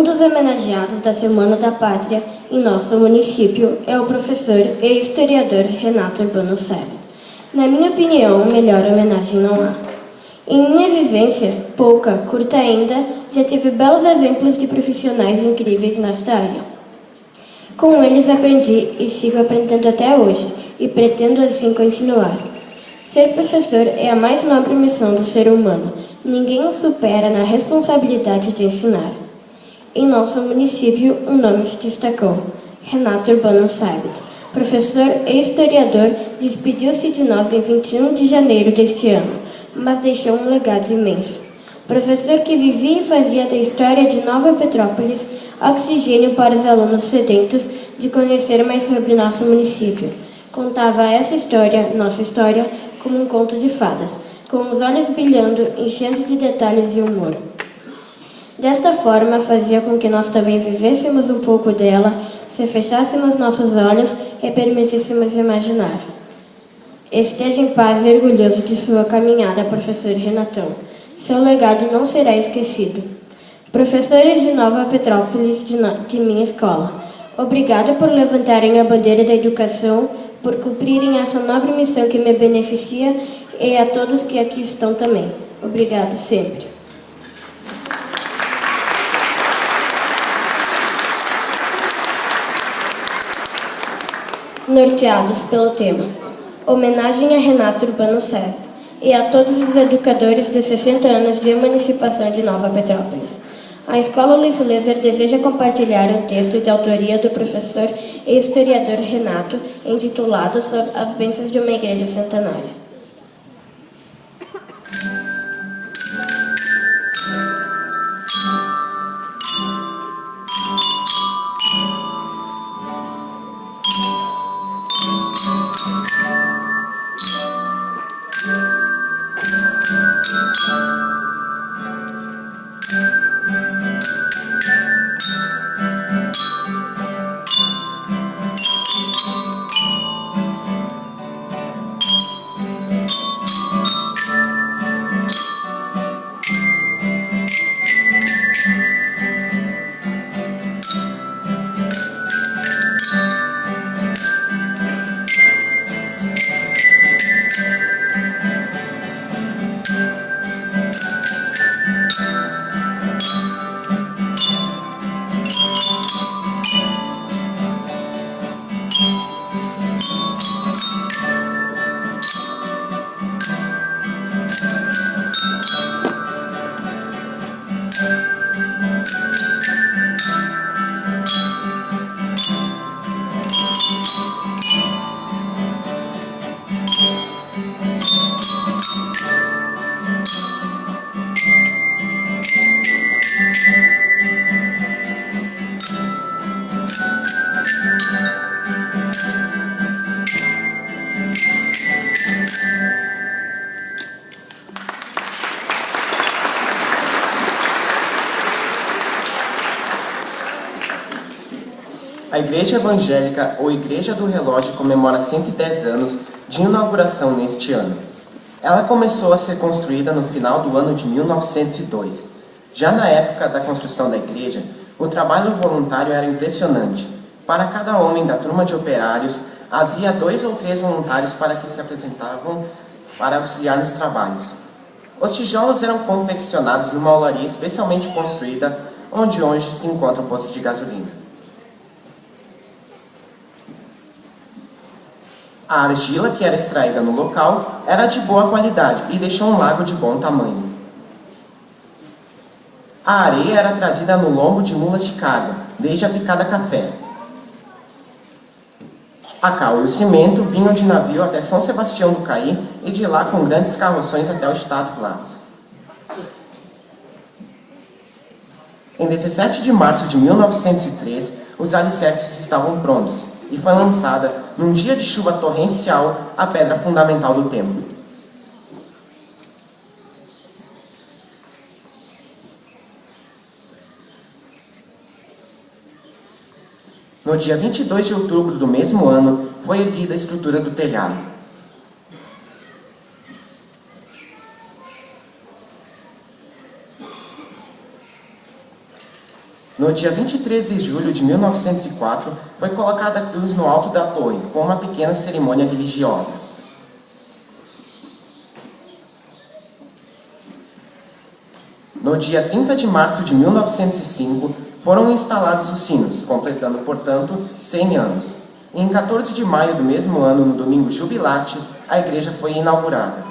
Um dos homenageados da Semana da Pátria em nosso município é o professor e historiador Renato Urbano Salles. Na minha opinião, melhor homenagem não há. Em minha vivência, pouca, curta ainda, já tive belos exemplos de profissionais incríveis nesta área. Com eles aprendi e sigo aprendendo até hoje, e pretendo assim continuar. Ser professor é a mais nobre missão do ser humano. Ninguém o supera na responsabilidade de ensinar. Em nosso município, um nome se destacou: Renato Urbano Salles. Professor e historiador, despediu-se de nós em 21 de janeiro deste ano, mas deixou um legado imenso. Professor que vivia e fazia da história de Nova Petrópolis oxigênio para os alunos sedentos de conhecer mais sobre nosso município. Contava essa história, nossa história, como um conto de fadas, com os olhos brilhando, enchendo de detalhes e humor. Desta forma, fazia com que nós também vivêssemos um pouco dela, se fechássemos nossos olhos e permitíssemos imaginar. Esteja em paz e orgulhoso de sua caminhada, professor Renatão. Seu legado não será esquecido. Professores de Nova Petrópolis de minha escola, obrigado por levantarem a bandeira da educação, por cumprirem essa nobre missão que me beneficia, e a todos que aqui estão também. Obrigado sempre. Norteados pelo tema Homenagem a Renato Urbano Salles e a todos os educadores de 60 anos de emancipação de Nova Petrópolis. A Escola Luiz Leser deseja compartilhar um texto de autoria do professor e historiador Renato, intitulado Sobre as Bênçãos de uma Igreja Centenária. A Igreja Evangélica ou Igreja do Relógio comemora 110 anos de inauguração neste ano. Ela começou a ser construída no final do ano de 1902. Já na época da construção da igreja, o trabalho voluntário era impressionante. Para cada homem da turma de operários, havia 2 ou 3 voluntários para que se apresentavam para auxiliar nos trabalhos. Os tijolos eram confeccionados numa olaria especialmente construída, onde hoje se encontra o posto de gasolina. A argila que era extraída no local era de boa qualidade e deixou um lago de bom tamanho. A areia era trazida no lombo de mulas de carga, desde a picada café. A cal e o cimento vinham de navio até São Sebastião do Caí e de lá com grandes carroções até o Stadtplatz. Em 17 de março de 1903, os alicerces estavam prontos e foi lançada, num dia de chuva torrencial, a pedra fundamental do templo. No dia 22 de outubro do mesmo ano, foi erguida a estrutura do telhado. No dia 23 de julho de 1904, foi colocada a cruz no alto da torre, com uma pequena cerimônia religiosa. No dia 30 de março de 1905, foram instalados os sinos, completando, portanto, 100 anos. E em 14 de maio do mesmo ano, no domingo jubilate, a igreja foi inaugurada.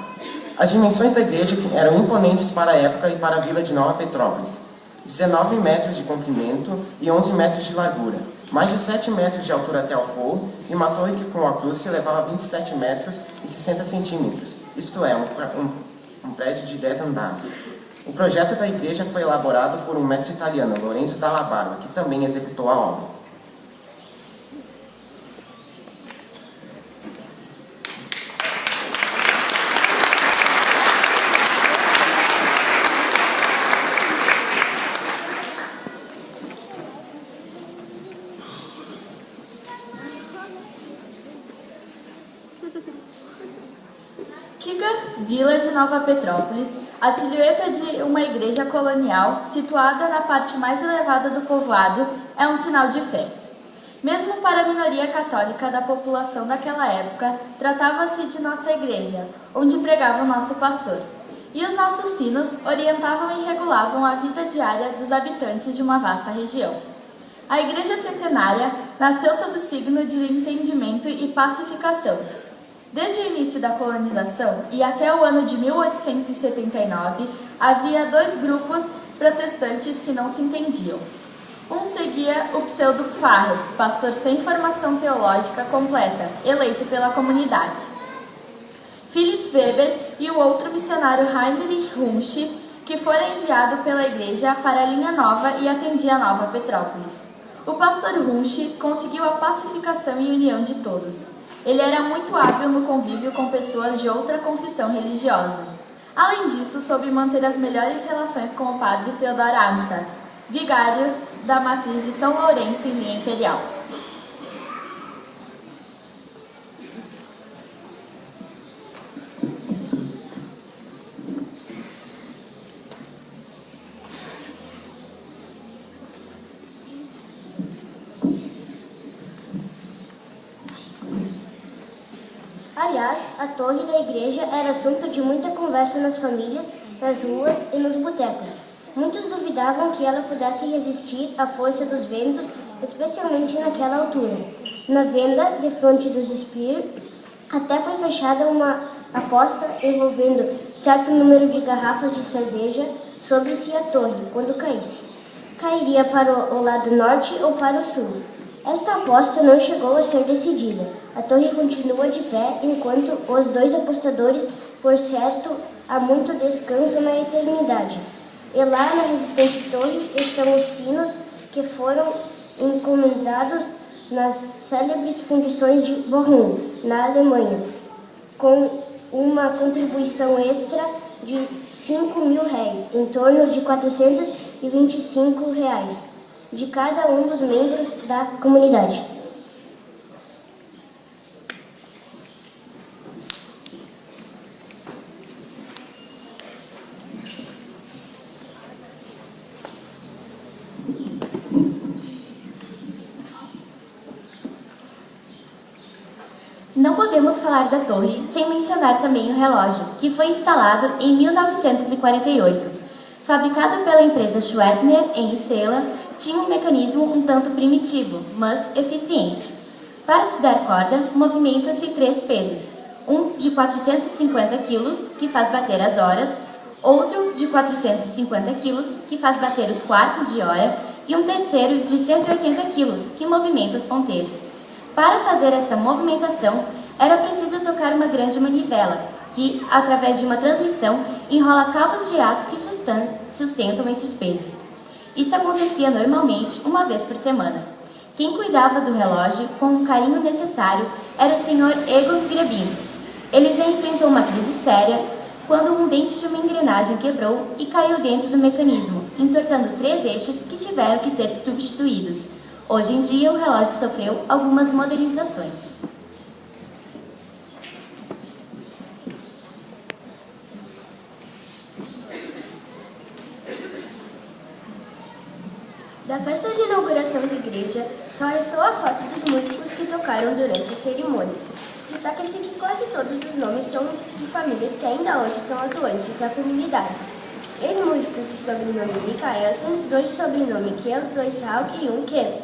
As dimensões da igreja eram imponentes para a época e para a vila de Nova Petrópolis. 19 metros de comprimento e 11 metros de largura, mais de 7 metros de altura até ao forro, e uma torre que com a cruz se elevava a 27 metros e 60 centímetros, isto é, um prédio de 10 andares. O projeto da igreja foi elaborado por um mestre italiano, Lorenzo Dalla Barba, que também executou a obra. Antiga Vila de Nova Petrópolis, a silhueta de uma igreja colonial situada na parte mais elevada do povoado é um sinal de fé. Mesmo para a minoria católica da população daquela época, tratava-se de nossa igreja, onde pregava o nosso pastor. E os nossos sinos orientavam e regulavam a vida diária dos habitantes de uma vasta região. A igreja centenária nasceu sob o signo de entendimento e pacificação. Desde o início da colonização e até o ano de 1879, havia dois grupos protestantes que não se entendiam. Um seguia o pseudo-Pfarrer, pastor sem formação teológica completa, eleito pela comunidade. Philipp Weber e o outro missionário Heinrich Wunsch, que fora enviado pela igreja para a Linha Nova e atendia a Nova Petrópolis. O pastor Wunsch conseguiu a pacificação e união de todos. Ele era muito hábil no convívio com pessoas de outra confissão religiosa. Além disso, soube manter as melhores relações com o padre Theodor Arnstadt, vigário da matriz de São Lourenço em linha imperial. Aliás, a torre da igreja era assunto de muita conversa nas famílias, nas ruas e nos botecos. Muitos duvidavam que ela pudesse resistir à força dos ventos, especialmente naquela altura. Na venda, de fronte dos Speer, até foi fechada uma aposta envolvendo certo número de garrafas de cerveja sobre se a torre, quando caísse, cairia para o lado norte ou para o sul. Esta aposta não chegou a ser decidida. A torre continua de pé, enquanto os dois apostadores, por certo, há muito descansam na eternidade. E lá na resistente torre estão os sinos que foram encomendados nas célebres fundições de Bochum, na Alemanha, com uma contribuição extra de R$5.000, em torno de R$425, de cada um dos membros da comunidade. Não podemos falar da torre sem mencionar também o relógio, que foi instalado em 1948. Fabricado pela empresa Schwertner, em Estrela, tinha um mecanismo um tanto primitivo, mas eficiente. Para se dar corda, movimenta-se 3 pesos. Um de 450 kg, que faz bater as horas, outro de 450 kg, que faz bater os quartos de hora, e um terceiro de 180 kg, que movimenta os ponteiros. Para fazer esta movimentação, era preciso tocar uma grande manivela, que, através de uma transmissão, enrola cabos de aço que sustentam esses pesos. Isso acontecia normalmente uma vez por semana. Quem cuidava do relógio com o carinho necessário era o Sr. Egon Grebin. Ele já enfrentou uma crise séria quando um dente de uma engrenagem quebrou e caiu dentro do mecanismo, entortando 3 eixos que tiveram que ser substituídos. Hoje em dia, o relógio sofreu algumas modernizações. Da festa lista de inauguração da igreja só restou a foto dos músicos que tocaram durante as cerimônias. Destaca-se que quase todos os nomes são de famílias que ainda hoje são atuantes na comunidade. 3 músicos de sobrenome Mikaelsen, 2 de sobrenome Kell, 2 Hauk e 1 Kell.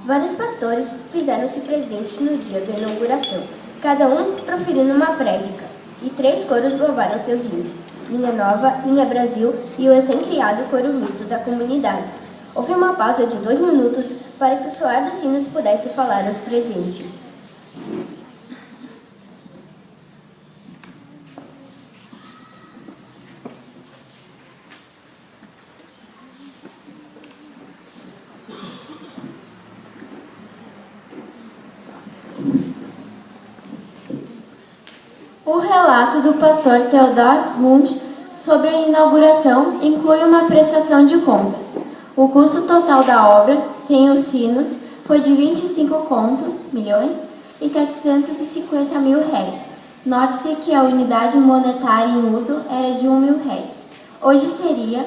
Vários pastores fizeram-se presentes no dia da inauguração, cada um proferindo uma prédica, e 3 coros louvaram seus hinos, Linha Nova, Linha Brasil e o recém-criado coro misto da comunidade. Houve uma pausa de 2 minutos para que o soar dos sinos pudesse falar aos presentes. O relato do pastor Theodor Hund sobre a inauguração inclui uma prestação de contas. O custo total da obra, sem os sinos, foi de 25 milhões e 750 mil réis. Note-se que a unidade monetária em uso era de 1.000 réis. Hoje seria